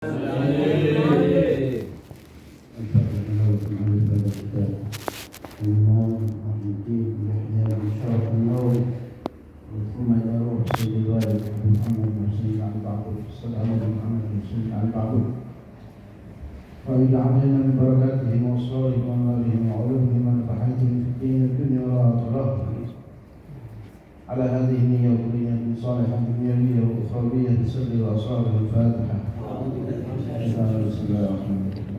وإلى علينا من بركاتهم وصالهم وأموالهم وعلومهم ونفحاتهم في الدين الدنيا والآخرة على هذه النية وكلية صالحة دنيوية وأخروية بسر وأسرار الفاتحة. بسم الله الرحمن الرحيم.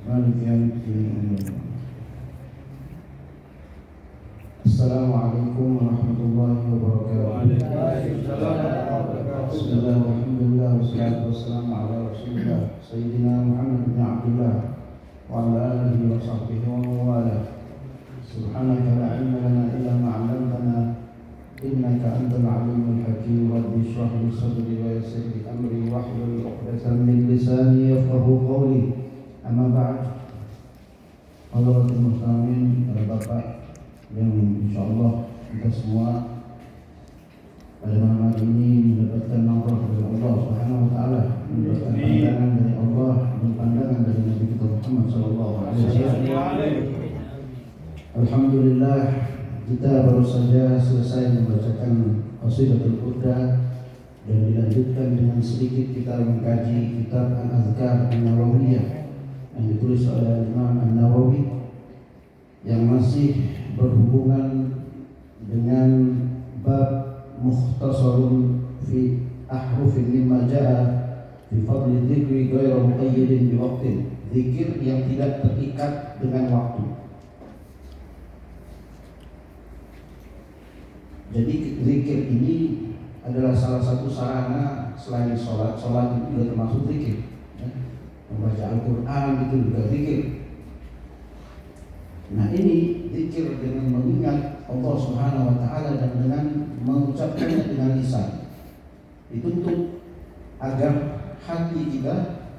مالك يوم الدين. السلام عليكم ورحمة الله وبركاته. بسم الله والحمد لله والصلاة والسلام على رسول الله سيدنا محمد بن عبد الله وعلى آله وصحبه ومن والاه. سبحانك لا علم لنا إلا ما علمتنا إنك أنت العليم الحكيم. رب اشرح لي صدري ويسر لي أمري واحلل عقدة من لساني يفقهوا قولي. أما بعد. Hadirin muslimin, Bapak yang insyaallah kita semua pada malam hari ini mendapatkan nazar dari Allah Subhanahu wa taala, mendapatkan pandangan dari Allah dan pandangan dari Nabi kita Muhammad sallallahu alaihi wasallam. Alhamdulillah, kita baru saja selesai membacakan Qasidatul Burda dan dilanjutkan dengan sedikit kita mengkaji kitab Al-Azkar An-Nawawiyah yang ditulis oleh Imam An-Nawawi yang masih berhubungan dengan bab mukhtasarun fi ahrufin mimma jaa fi fadli dzikri ghairu muqayyadin bi waqtin. Zikir yang tidak terikat dengan waktu. Jadi zikir ini adalah salah satu sarana selain sholat. Sholat itu juga termasuk zikir. Membaca Al-Quran itu juga zikir. Nah, ini zikir dengan mengingat Allah Subhanahu wa taala dan dengan mengucapkannya dengan lisan. Dituntut agar hati kita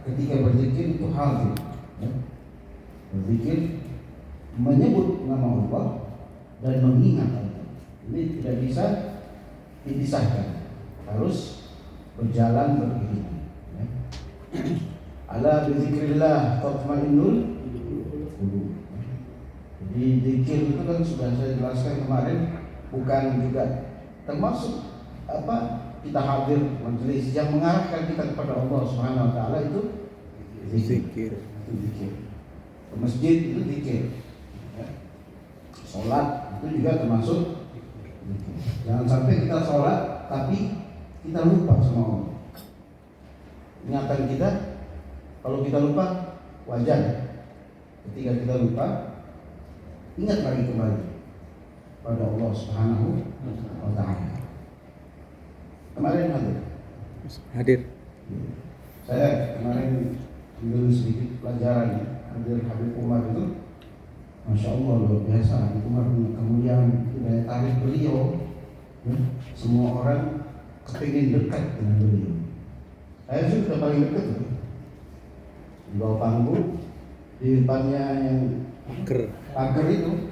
ketika berzikir itu hadir. Berzikir menyebut nama Allah dan mengingat Allah. Ini tidak bisa dipisahkan. Harus berjalan beriringan. Ala bizikrillah tatma'innul qulub. Jadi zikir itu kan sudah saya jelaskan kemarin, bukan juga termasuk kita hadir majelis yang mengarahkan kita kepada Allah Subhanahu wa taala itu zikir. Itu zikir. Ke masjid itu zikir. Salat itu juga termasuk zikir. Jangan sampai kita salat tapi kita lupa sama Allah. Ingatan kita, kalau kita lupa wajar. Ketika kita lupa, ingat lagi kembali pada Allah Subhanahu wa taala. Kemarin hadir. Saya kemarin ambil sedikit pelajaran hadir Habib Umar itu. Masya Allah, luar biasa. Habib Umar punya kemuliaan, daya tarik beliau. Semua orang kepingin dekat dengan beliau. Saya sudah paling dekat tuh. Di bawah panggung, di depannya yang pagar itu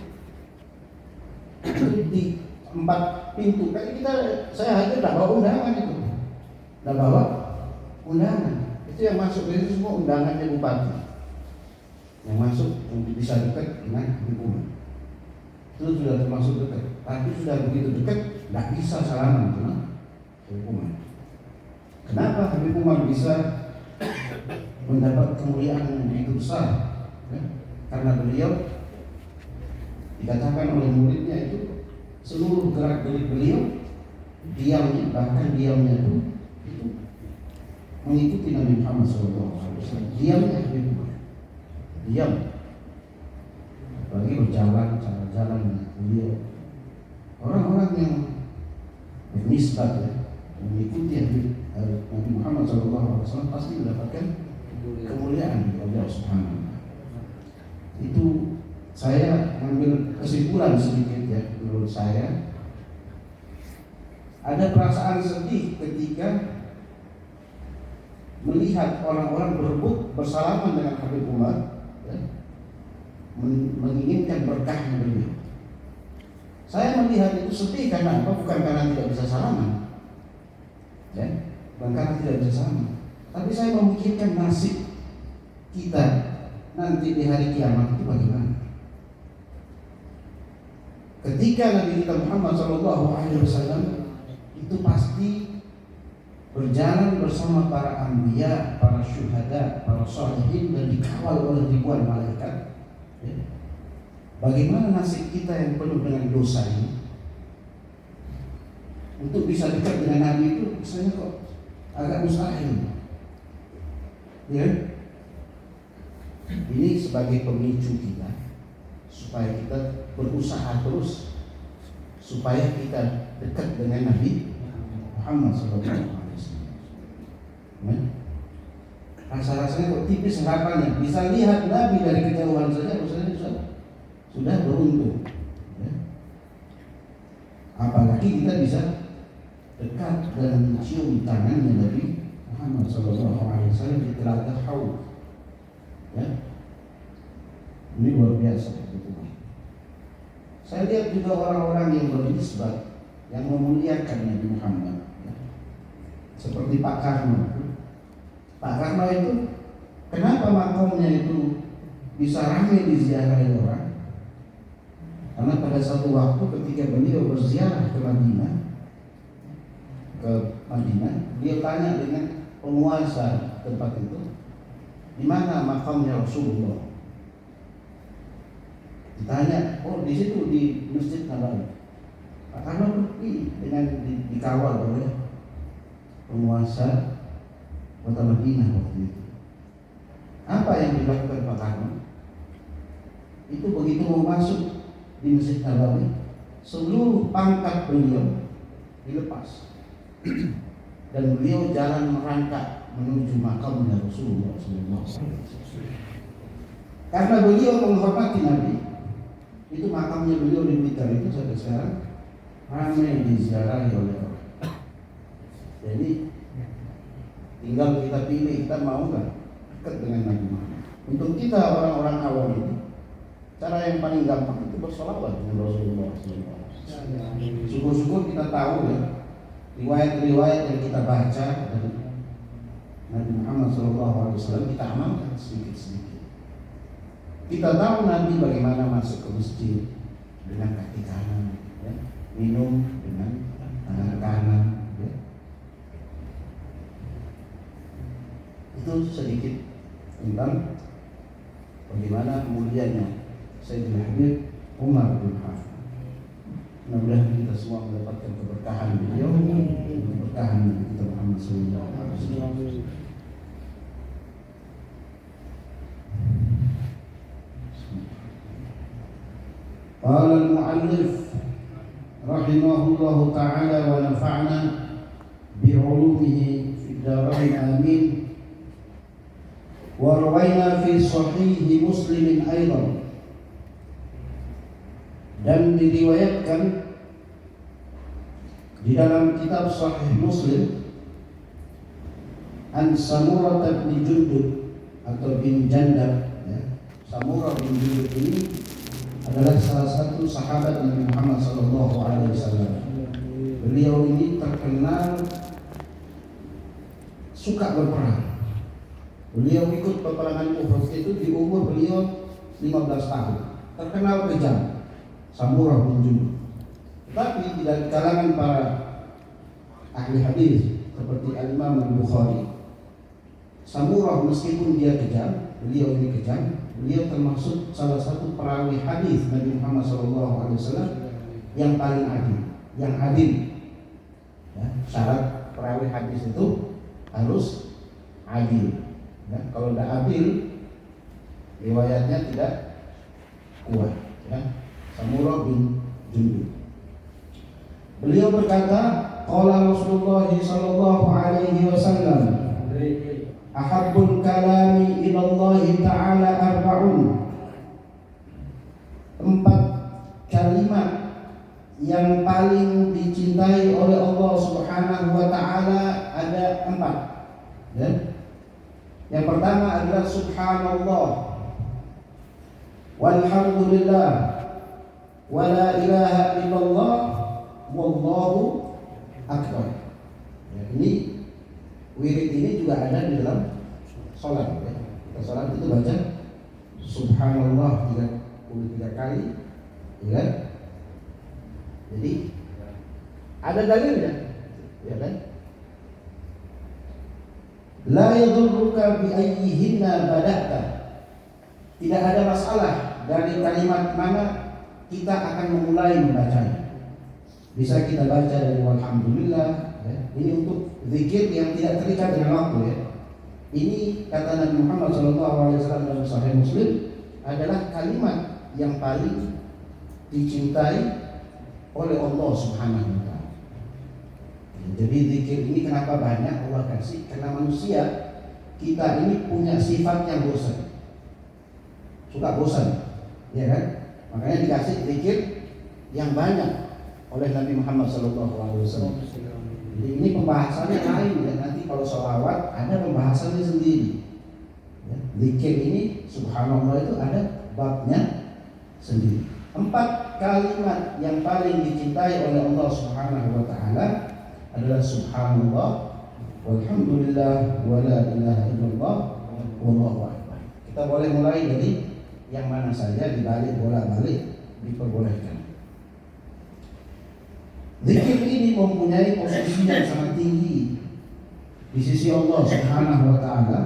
di 4 pintu. Kayak saya hadir tidak bawa undangan itu, tidak bawa undangan. Itu yang masuk itu semua undangannya bupati. Yang masuk yang bisa dekat dengan Habib Umar. Itu sudah termasuk dekat. Tapi sudah begitu dekat, tidak bisa salaman dengan Habib Umar. Kenapa Habib Umar bisa mendapat kemuliaan yang begitu besar? Karena beliau dikatakan oleh muridnya itu seluruh gerak gerik beliau diamnya, bahkan diamnya itu mengikuti Nabi Muhammad SAW. Diamnya itu diam, apalagi berjalan, cara jalan beliau. Orang-orang yang bernisbat mengikuti Nabi Muhammad SAW pasti mendapatkan kemuliaan dari Allah Subhanahu wa taala. Itu saya ambil kesimpulan sedikit ya, menurut saya ada perasaan sedih ketika melihat orang-orang berebut bersalaman dengan Habib Umar ya, menginginkan berkahnya beliau. Saya melihat itu sedih karena apa? Bukan karena tidak bisa salaman, ya, bukan karena tidak bisa salaman, tapi saya memikirkan nasib kita nanti di hari kiamat itu bagaimana. Ketika Nabi kita Muhammad SAW itu pasti berjalan bersama para anbiya, para syuhada, para sholihin, dan dikawal oleh ribuan malaikat. Ya. Bagaimana nasib kita yang penuh dengan dosa ini? Untuk bisa dekat dengan Nabi itu misalnya kok agak mustahil. Ya. Ini sebagai pemicu kita supaya kita berusaha terus supaya kita dekat dengan Nabi Muhammad SAW. Rasa-rasanya kok tipis harapannya. Bisa lihat Nabi dari kejauhan saja, sudah beruntung. Ya. Apalagi kita bisa dekat dan mencium tangannya Nabi Muhammad SAW di telaga Haud. Ya. Ini luar biasa. Saya lihat juga orang-orang yang bernisbat, yang memuliakan Nabi Muhammad, ya. Seperti Pak Karno. Pak Karno itu kenapa makamnya itu bisa ramai diziarahi orang? Karena pada satu waktu ketika beliau berziarah ke Madinah, dia tanya dengan penguasa tempat itu, di mana makamnya Rasulullah? Ditanya, oh di situ di Masjid Nabawi. Pak Karno pergi dengan dikawal oleh penguasa kota Madinah waktu itu. Apa yang dilakukan Pak Karno? Itu begitu mau masuk di Masjid Nabawi, seluruh pangkat beliau dilepas dan beliau jalan merangkak menuju makamnya Rasulullah SAW. Karena beliau menghormati Nabi, itu makamnya beliau di Blitar itu sampai sekarang ramai diziarahi oleh orang. Jadi tinggal kita pilih, kita mau nggak dekat dengan Nabi Muhammad. Untuk kita orang-orang awam ini, cara yang paling gampang itu bersolawat dengan Rasulullah SAW. Syukur-syukur kita tahu ya riwayat-riwayat yang kita baca dari Nabi Muhammad SAW, kita amalkan sedikit-sedikit. Kita tahu Nabi bagaimana masuk ke masjid dengan kaki kanan, ya, minum dengan tangan kanan, ya. Itu sedikit tentang bagaimana mulianya Sayyidina Habib Umar bin Khattab. Mudah-mudahan kita semua mendapatkan keberkahan beliau dan keberkahan kita Muhammad SAW. قال المؤلف رحمه الله تعالى ونفعنا بعلومه في الدارين آمين. وروينا في صحيح مسلم أيضا, dan diriwayatkan di dalam kitab Sahih Muslim an Samurah bin Jundub atau bin Jandab, ya. Samurah bin Jundub ini adalah salah satu sahabat Nabi Muhammad SAW. Beliau ini terkenal suka berperang. Beliau ikut peperangan Uhud itu di umur beliau 15 tahun. Terkenal kejam, Samurah bin Jundub. Tapi di kalangan para ahli hadis seperti Al-Imam Al-Bukhari, Samurah meskipun dia kejam, beliau ini kejam, beliau termasuk salah satu perawi hadis Nabi Muhammad SAW yang paling adil, yang adil. Ya, syarat perawi hadis itu harus adil. Ya, kalau tidak adil, riwayatnya tidak kuat. Ya. Samurah bin Jundub. Beliau berkata, qala Rasulullah sallallahu alaihi wasallam, ahabbul kalami ila Allah ta'ala arba'un. 4 kalimat yang paling dicintai oleh Allah Subhanahu wa taala ada 4. Ya. Yang pertama adalah subhanallah, walhamdulillah, wa la ilaha illallah wallahu akbar. Ya, ini wirid ini juga ada di dalam sholat. Ya. Kita sholat itu baca subhanallah 33 kali, ya kan? Jadi ada dalilnya, ya kan? La yadurruka bi ayyihinna bada'ta. Tidak ada masalah dari kalimat mana kita akan memulai membacanya. Bisa kita baca dari walhamdulillah, ya. Ini untuk zikir yang tidak terikat dengan waktu, ya. Ini kata Nabi Muhammad SAW dalam Sahih Muslim adalah kalimat yang paling dicintai oleh Allah Subhanahu wa taala. Jadi zikir ini kenapa banyak Allah kasih? Karena manusia kita ini punya sifat yang bosan, suka bosan, ya kan? Makanya dikasih zikir yang banyak oleh Nabi Muhammad SAW. Jadi ini pembahasannya lain, ya. Nanti kalau sholawat ada pembahasannya sendiri. Ya. Zikir ini subhanallah itu ada babnya sendiri. 4 kalimat yang paling dicintai oleh Allah Subhanahu wa taala adalah subhanallah, walhamdulillah, wala ilaha illallah, wallahu akbar. Kita boleh mulai dari yang mana saja, dibalik bolak-balik diperbolehkan. Zikir ini mempunyai posisi yang sangat tinggi di sisi Allah Subhanahu wa taala.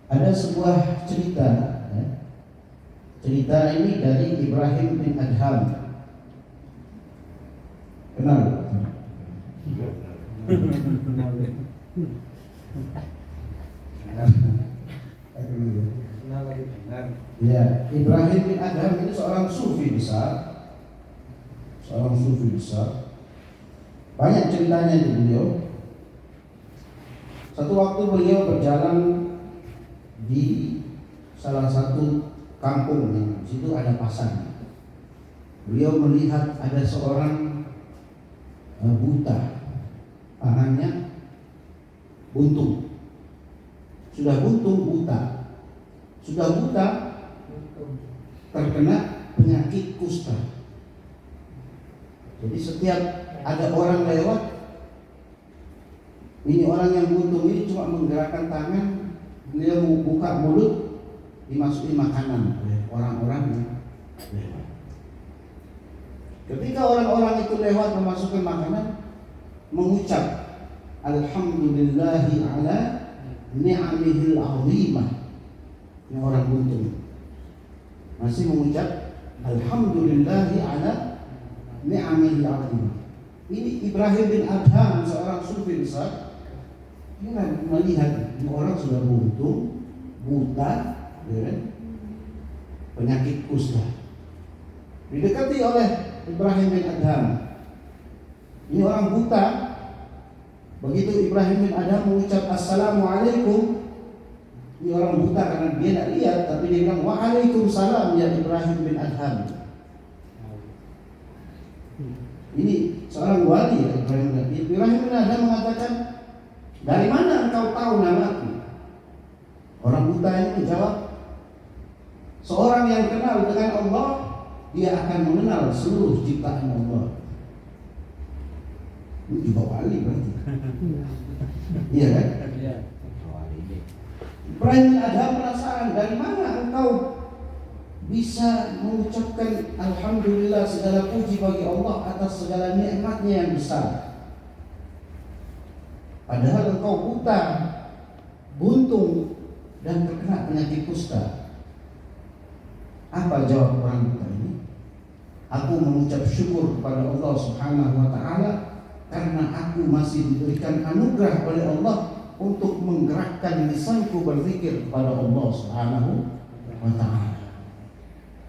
Ada sebuah cerita, ya. Cerita ini dari Ibrahim bin Adham. Kenal? Ya, Ibrahim bin Adham ini seorang sufi besar. Banyak ceritanya di beliau. Satu waktu beliau berjalan di salah satu kampung, yang di situ ada pasar. Beliau melihat ada seorang buta, tangannya buntung. Sudah buntung buta, terkena penyakit kusta. Jadi setiap ada orang lewat, ini orang yang buntung ini cuma menggerakkan tangan, beliau buka mulut, dimasukin makanan oleh orang-orang yang lewat. Ketika orang-orang itu lewat memasukkan makanan, mengucap alhamdulillahi ala ni'amihil azimah. Ini orang buntung masih mengucap alhamdulillahi ala ni'amihil azimah. Ini Ibrahim bin Adham, seorang sufi besar. Dia melihat ini orang sudah buntung, buta, ya, penyakit kusta, didekati oleh Ibrahim bin Adham. Ini orang buta. Begitu Ibrahim bin Adham mengucap assalamualaikum, ini orang buta karena dia tidak lihat, tapi dia bilang waalaikumsalam ya Ibrahim bin Adham. Ini seorang wali, ya, Ibrahim bin Adham mengatakan, dari mana engkau tahu namaku? Orang buta ini menjawab, seorang yang kenal dengan Allah, dia akan mengenal seluruh ciptaan Allah. Ini juga wali berarti. Iya kan? Ibrahim bin Adham penasaran, dari mana engkau bisa mengucapkan alhamdulillah, segala puji bagi Allah atas segala nikmatnya yang besar, padahal engkau buta, buntung, dan terkena penyakit kusta. Apa jawab orang buta ini? Aku mengucap syukur kepada Allah Subhanahu wa taala karena aku masih diberikan anugerah oleh Allah untuk menggerakkan lisanku berzikir kepada Allah Subhanahu wa taala.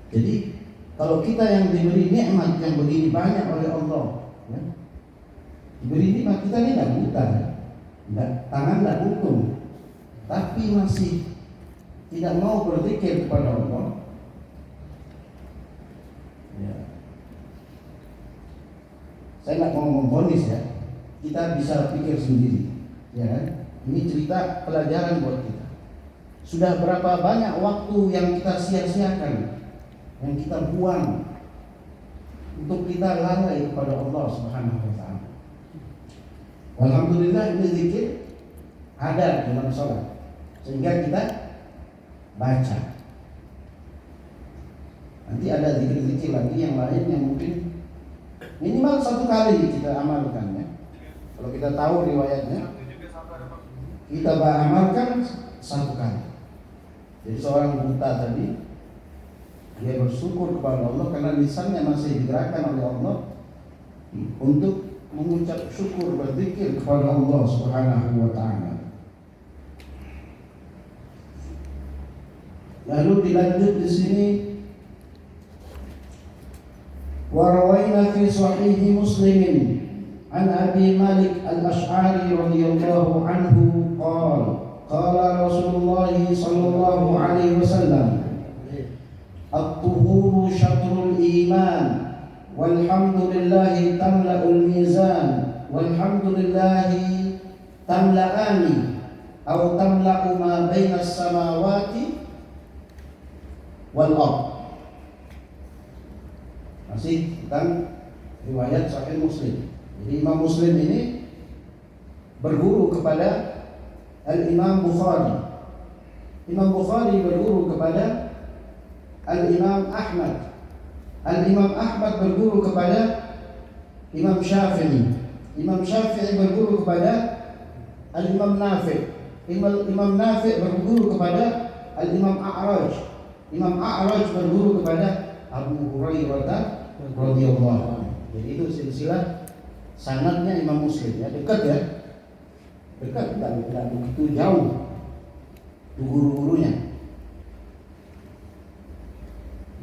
Jadi kalau kita yang diberi nikmat yang begini banyak oleh Allah, ya, diberi nikmat, kita ini tidak buta, tangan tidak buntung, tapi masih tidak mau berzikir kepada Allah, ya. Saya tidak mau memvonis, ya, kita bisa pikir sendiri, ya kan? Ini cerita pelajaran buat kita. Sudah berapa banyak waktu yang kita sia-siakan, yang kita buang untuk kita lalai kepada Allah Subhanahu wa taala. Alhamdulillah ini zikir ada dalam sholat sehingga kita baca. Nanti ada zikir-zikir lagi yang lain yang mungkin minimal 1 kali kita amalkan ya. Kalau kita tahu riwayatnya, kita amalkan 1 kali. Jadi seorang buta tadi, dia bersyukur kepada Allah karena lisannya masih digerakkan oleh Allah untuk mengucap syukur, berzikir kepada Allah Subhanahu wa taala. Lalu dilanjut di sini, wa rawaina fi sahih Muslimin an Abi Malik Al-Asy'ari radhiyallahu anhu qala Rasulullah sallallahu alaihi wasallam at-tuhuru syatrul iman walhamdulillahi tamla'ul mizan walhamdulillahi tamla'ani atau tamla'u ma bainas samawati wal ard. Masih tentang riwayat Sahih Muslim. Jadi Imam Muslim ini berguru kepada Al-Imam Bukhari. Imam Bukhari berguru kepada Al-Imam Ahmad. Al-Imam Ahmad berguru kepada Imam Syafi'i. Imam Syafi'i berguru kepada Al-Imam Nafi'. Imam Nafi' berguru kepada Al-Imam A'raj. Imam A'raj berguru kepada Abu Hurairah radhiyallahu anhu. Jadi itu silsilah sanadnya Imam Muslim ya, dekat ya. Dekat, tidak begitu jauh guru-gurunya.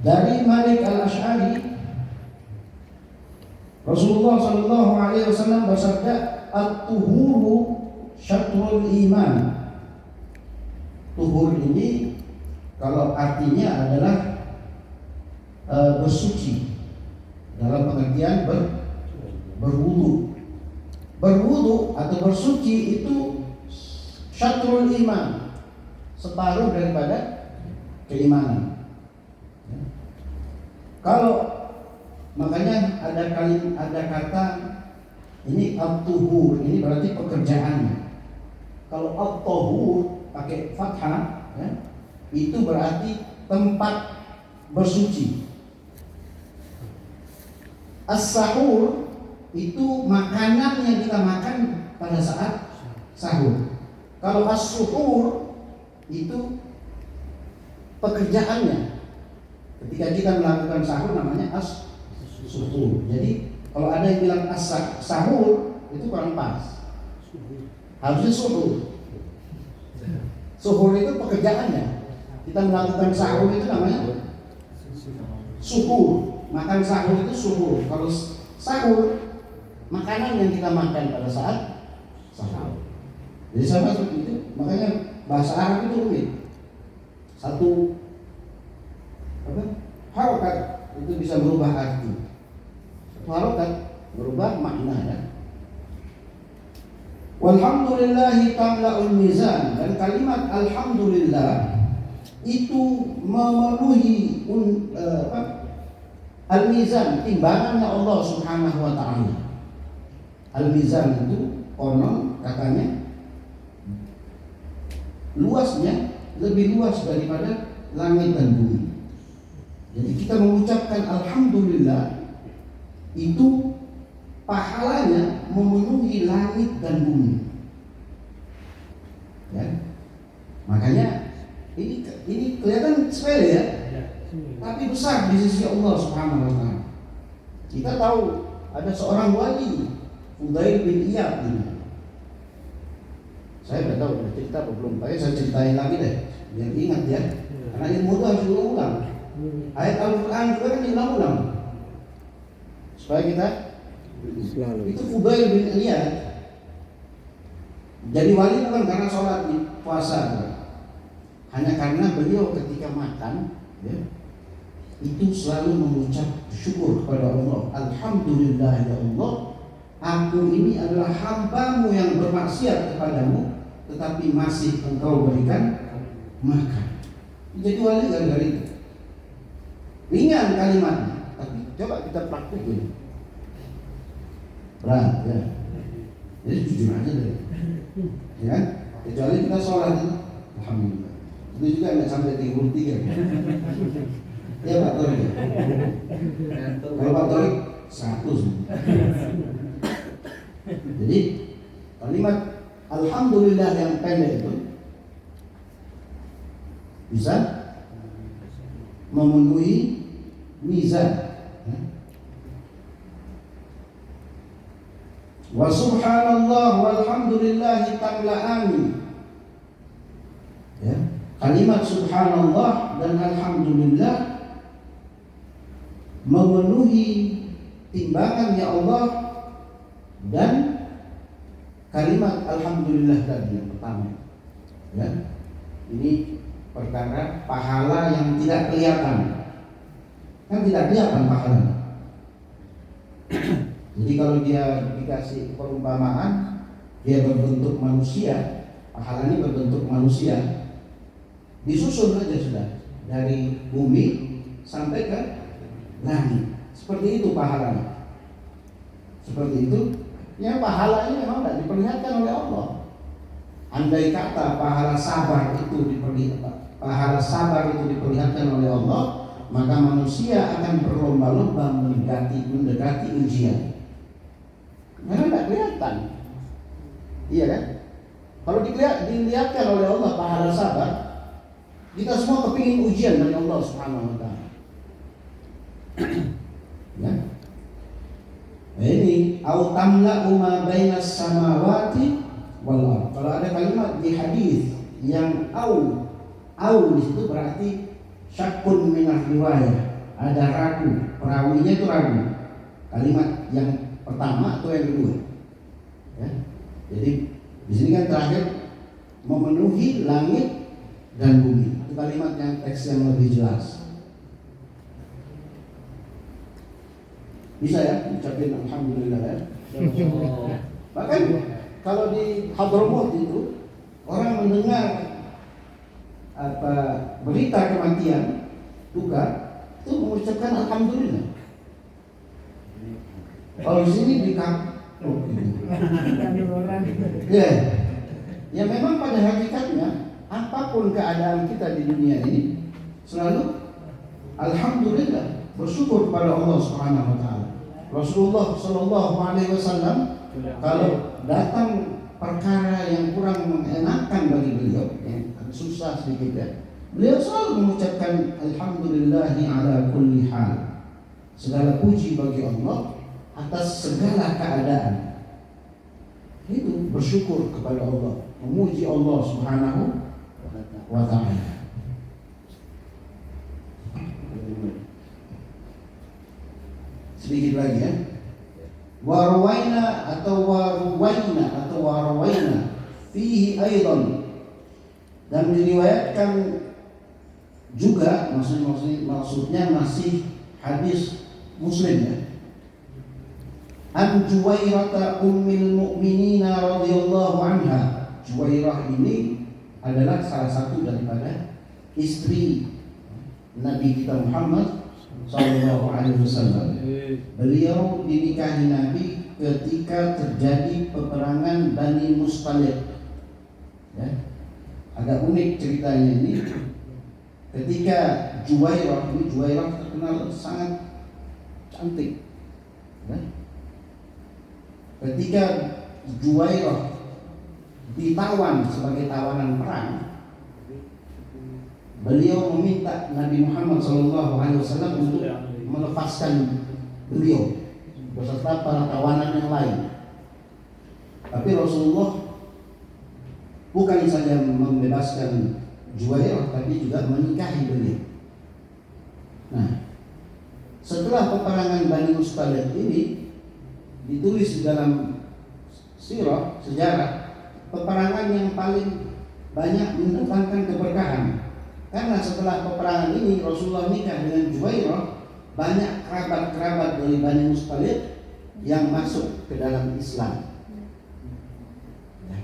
Dari Malik Al-Asy'ari, Rasulullah sallallahu alaihi wasallam bersabda, "At-tuhuru syatrul iman." Tuhur ini kalau artinya adalah bersuci dalam pengertian berwudu. Berwudu atau bersuci itu syatrul iman, separuh daripada keimanan. Kalau makanya ada kata ini at-tuhur, ini berarti pekerjaannya. Kalau at-tuhur pakai fathah ya, itu berarti tempat bersuci. As-sahur itu makanan yang kita makan pada saat sahur. Kalau as-suhur itu pekerjaannya. Ketika kita melakukan sahur namanya as-suhur. Jadi kalau ada yang bilang as-sahur itu kurang pas. Harusnya suhur. Suhur itu pekerjaannya. Kita melakukan sahur itu namanya suhur. Makan sahur itu suhur. Kalau sahur makanan yang kita makan pada saat sahur. Jadi sama seperti itu. Makanya bahasa Arab itu rumit. Satu harokat itu bisa berubah arti. Satu harokat berubah makna ya. Walhamdulillahi tamla'ul mizan, dan kalimat alhamdulillah itu memenuhi al-mizan, timbangannya Allah Subhanahu wa taala. Al-mizan itu konon katanya luasnya lebih luas daripada langit dan bumi. Jadi kita mengucapkan alhamdulillah itu pahalanya memenuhi langit dan bumi. Ya. Makanya ini kelihatan sepele ya, tapi besar di sisi Allah Subhanahu wa taala. Kita tahu ada seorang wali, Fudail bin Iyad ini. Saya tidak tahu udah cerita apa belum, tapi saya ceritain lagi deh, biar ingat ya. Karena ilmu itu harus diulang-ulang. Ayat Al-Quran juga kan diulang-ulang supaya kita selalu. Itu Fudail bin Iyad jadi wali bukan karena sholat di puasa, hanya karena beliau ketika makan ya, itu selalu mengucap syukur kepada Allah. Alhamdulillah ya Allah, aku ini adalah hambamu yang bermaksiat kepadamu, tetapi masih engkau berikan makan. Jadi wali gara-gara itu. Ringan kalimatnya, tapi Coba kita praktekin. Berat ya. Jadi jujur aja deh. Ya kan? Kecuali kita sholat, alhamdulillah. Itu juga nggak sampai 33 kan? Ya Pak Torik ya? Kalau Pak Torik 100. Jadi kalimat alhamdulillah yang pendek itu bisa memenuhi mizan. Wa subhanallah walhamdulillah tamla'ani. Ya, kalimat subhanallah dan alhamdulillah memenuhi timbangan ya Allah, dan kalimat alhamdulillah tadi yang pertama. Ya. Ini perkara pahala yang tidak kelihatan. Kan tidak kelihatan pahalanya. Jadi kalau dia dikasih perumpamaan, dia berbentuk manusia, pahalanya berbentuk manusia, disusun aja sudah dari bumi sampai ke langit. Seperti itu pahalanya. Seperti itu. Ya, pahalanya memang tidak diperlihatkan oleh Allah. Andai kata pahala sabar itu diperlihatkan oleh Allah, maka manusia akan berlomba-lomba mendekati ujian. Karena tidak kelihatan. Iya kan? Kalau dilihatkan oleh Allah pahala sabar, kita semua kepingin ujian dari Allah Subhanahu wa ta'ala. Ya. Nah, ini au tamla'u ma bainas samawati wal ardh. Kalau ada kalimat di hadis yang au di situ berarti syakkun minah riwayah, ada ragu, perawinya itu ragu. Kalimat yang pertama atau yang kedua. Ya. Jadi di sini kan terakhir memenuhi langit dan bumi. Itu kalimat yang teks yang lebih jelas. Bisa ya ucapin alhamdulillah ya. Bahkan kalau di Hadramaut itu orang mendengar berita kematian duka itu mengucapkan alhamdulillah. Kalau di sini di kampung ya memang pada hakikatnya apapun keadaan kita di dunia ini selalu alhamdulillah, bersyukur kepada Allah Subhanahu wa ta'ala. Rasulullah sallallahu alaihi wasallam kalau datang perkara yang kurang mengenakan bagi beliau, yang susah sedikit ya, beliau selalu mengucapkan alhamdulillahi ala kulli hal. Segala puji bagi Allah atas segala keadaan. Itu bersyukur kepada Allah, memuji Allah Subhanahu wa ta'ala. Sedikit lagi ya. Warwaina fihi aidan, dan diriwayatkan juga, maksudnya masih hadis Muslim ya. An Juwairah ummil mu'minina radhiyallahu anha. Juwairah ini adalah salah satu daripada istri Nabi kita Muhammad sallallahu alaihi wasallam. Beliau dinikahi Nabi ketika terjadi peperangan Bani Mustaliq. Ya. Agak unik ceritanya ini. Ketika Juwairah terkenal sangat cantik. Ya. Ketika Juwairah ditawan sebagai tawanan perang, beliau meminta Nabi Muhammad SAW untuk melepaskan beliau beserta para tawanan yang lain. Tapi Rasulullah bukan saja membebaskan Juwairah, tapi juga menikahi beliau. Nah, setelah peperangan Bani Mustaliq ini ditulis di dalam sirah, sejarah, peperangan yang paling banyak mendatangkan keberkahan. Karena setelah peperangan ini Rasulullah nikah dengan Juwairah, banyak kerabat-kerabat dari Bani Mustaliq yang masuk ke dalam Islam.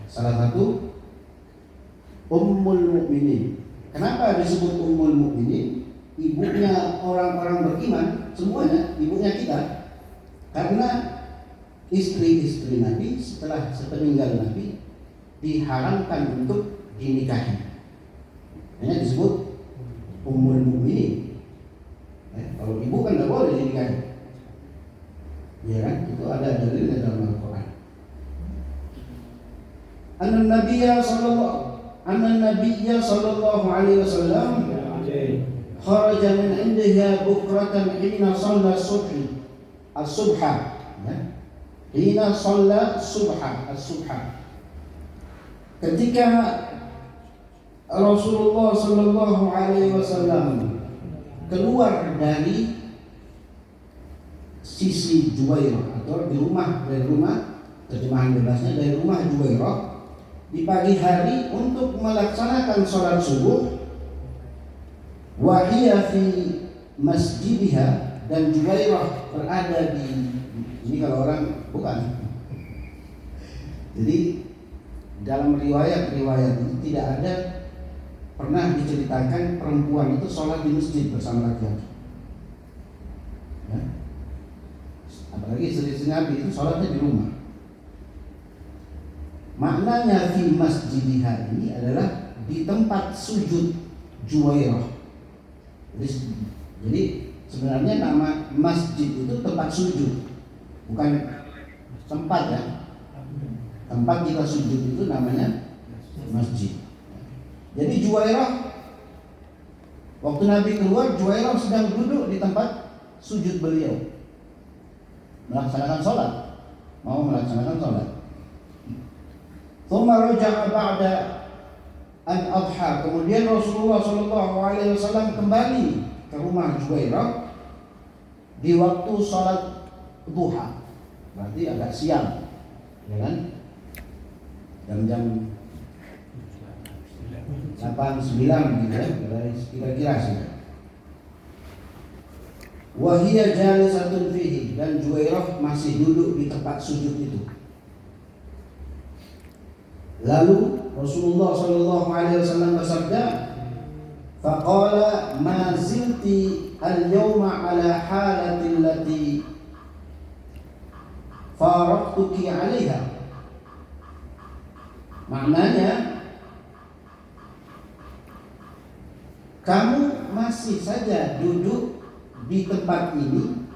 Salah satu Ummul Mukminin. Kenapa disebut Ummul Mukminin? Ibunya orang-orang beriman. semuanya, ibunya kita. Karena istri-istri Nabi setelah sepeninggal Nabi diharamkan untuk dinikahi. Hanya disebut Ummul Mukminin. Kalau ibu kan tidak boleh dinikahi. Ya kan? Itu ada dalilnya dalam Al-Quran. Anna Nabiyya sallallahu alaihi wasallam kharaja min indiha bukratan hina shalla as-subha. Hina shalla as-subha. Ketika Rasulullah sallallahu alaihi wasallam keluar dari sisi Juwairah atau dari rumah terjemahan bebasnya dari rumah Juwairah di pagi hari untuk melaksanakan sholat subuh, wahia fi masjidiha, dan Juwairah berada di ini kalau orang bukan. Jadi dalam riwayat-riwayat itu tidak ada pernah diceritakan perempuan itu sholat di masjid bersama laki-laki. Ya. Apalagi istri Nabi itu sholatnya di rumah. Maknanya fi masjidiha ini adalah di tempat sujud Juwairah. Jadi sebenarnya nama masjid itu tempat sujud, bukan tempat ya. Tempat kita sujud itu namanya masjid. Jadi Juwairah, waktu Nabi keluar, Juwairah sedang duduk di tempat sujud beliau, melaksanakan sholat, mau melaksanakan sholat. Thumma raja'a ba'da an adha. Kemudian Rasulullah SAW kembali ke rumah Juwairah di waktu sholat duha, berarti agak siang, ya kan? Jam-jam 8-9 gitu ya, kira-kira sih. Wahia jalisatun fihi, dan Juwairah masih duduk di tempat sujud itu. Lalu Rasulullah SAW bersabda, faqala ma zilti al-yawma ala halati allati faraqtuki 'alaiha. Maknanya, kamu masih saja duduk di tempat ini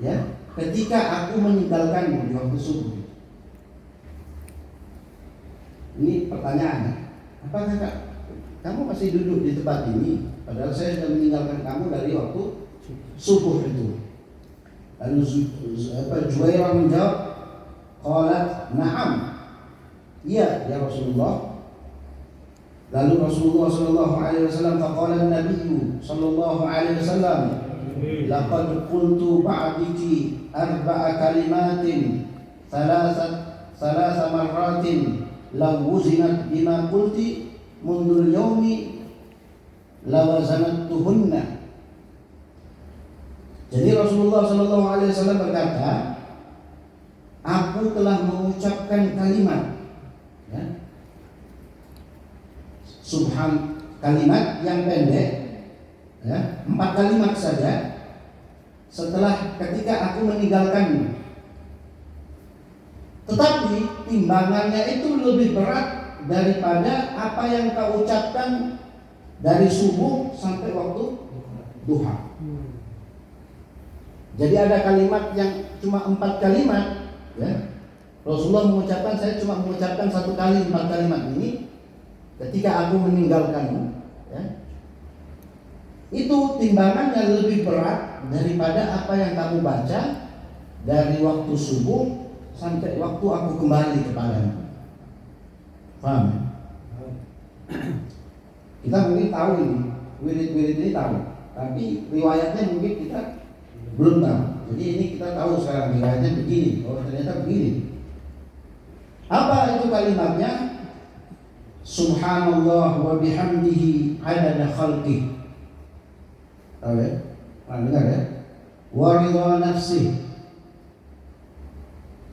ya, ketika aku meninggalkanmu di waktu subuh. Ini pertanyaan, apakah kamu masih duduk di tempat ini padahal saya sudah meninggalkan kamu dari waktu subuh itu? Lalu Juwairah menjawab, qalat na'am, iya ya Rasulullah. Lalu Rasulullah sallallahu alaihi wasallam faqala an-nabiy sallallahu alaihi wasallam, laqad qultu ba'diki arba'a kalimatin thalatha marratin law wuzinat bima qulti mundul yaumi lawazanatuhunna. Jadi Rasulullah sallallahu alaihi wasallam berkata, aku telah mengucapkan kalimat ya, subhan, kalimat yang pendek ya, 4 kalimat saja setelah ketika aku meninggalkanmu. Tetapi timbangannya itu lebih berat daripada apa yang kau ucapkan dari subuh sampai waktu duha. Jadi ada kalimat yang cuma 4 kalimat ya. Rasulullah mengucapkan, saya cuma mengucapkan 1 kali 4 kalimat ini ketika aku meninggalkanmu ya. Itu timbangannya lebih berat daripada apa yang kamu baca dari waktu subuh sampai waktu aku kembali kepadamu. Paham? Kita mungkin tahu ini, wirid-wirid ini tahu, tapi riwayatnya mungkin kita belum tahu. Jadi ini kita tahu sekarang riwayatnya begini, oh ternyata begini. Apa itu kalimatnya? Subhanallah wa bihamdihi adada khalqih. Tahu ya? Pernah dengar ya? Wa ridha nafsih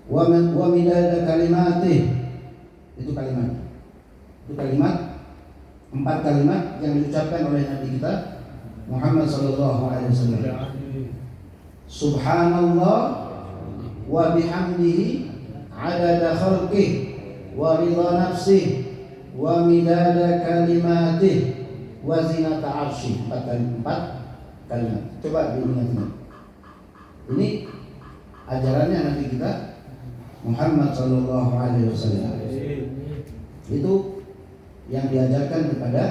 wa midada kalimatih. Itu kalimat. Itu kalimat, 4 kalimat yang diucapkan oleh Nabi kita Muhammad sallallahu alaihi wasallam. Subhanallah wa bihamdihi adada khalqih wa ridha nafsih wa midada kalimatih wa zinata arsyih. 4 kalimat. Coba diingat. Ini ajarannya Nabi kita Muhammad sallallahu alaihi wasallam. Itu yang diajarkan kepada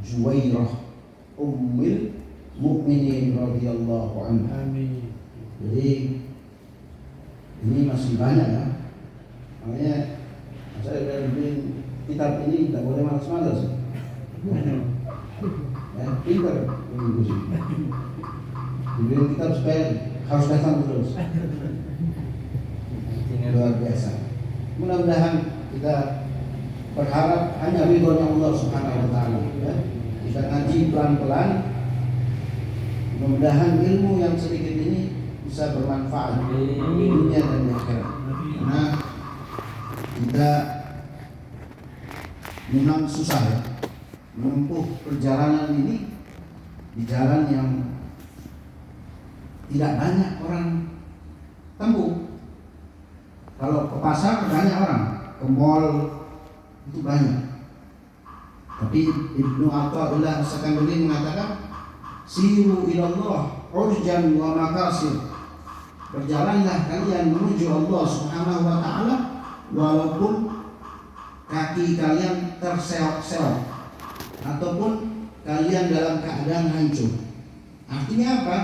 Juwairah Ummul Mukminin radhiyallahu anha. Jadi ini masih banyak ya. Makanya saya udah bikin kitab ini tidak boleh malas-malas. Ya, pintar ini sih. Dibikin kitab supaya harus datang terus. Luar biasa. Mudah-mudahan kita berharap hanya ridhonya Allah Subhanahu wa taala ya. Kita ngaji pelan-pelan. Mudah-mudahan ilmu yang sedikit ini bisa bermanfaat di dunia dan di akhirat. Karena kita memang susah ya menempuh perjalanan ini di jalan yang tidak banyak orang tempuh. Kalau ke pasar banyak orang, ke mall itu banyak. Tapi Ibnu Athaillah As-Sakandari mengatakan, siru ilallah urjan wa makasir. Berjalanlah kalian menuju Allah Subhanahu wa taala walaupun kaki kalian terseok-seok ataupun kalian dalam keadaan hancur. Artinya apa?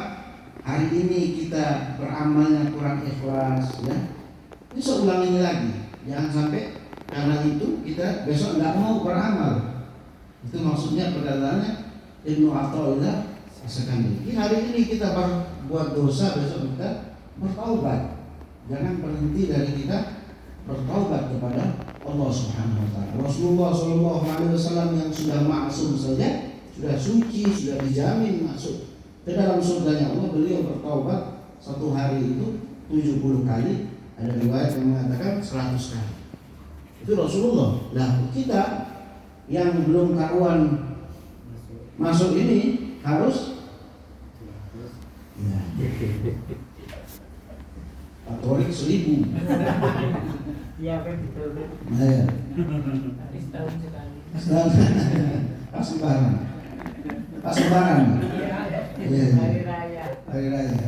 Hari ini kita beramalnya kurang ikhlas ya. Besok ulang ini lagi. Jangan sampai karena itu kita besok tidak mau beramal. Itu maksudnya perkataannya Ibnu Athaillah As-Sakandari. Hari ini kita berbuat dosa, besok kita bertaubat. Jangan berhenti dari kita bertaubat kepada Allah Subhanahu wa taala. Rasulullah sallallahu alaihi wasallam yang sudah maksum saja, sudah suci, sudah dijamin masuk ke dalam surganya Allah, beliau bertaubat satu hari itu 70 kali. Ada riwayat yang mengatakan 100 kali. Itu Rasulullah. Nah, kita yang belum karuan masuk ini harus ya, Katolik 1000. Iya, betul. Nah, ya. Setahun sekali. Pas lebaran. Iya. Iya. Hari raya. Hari raya.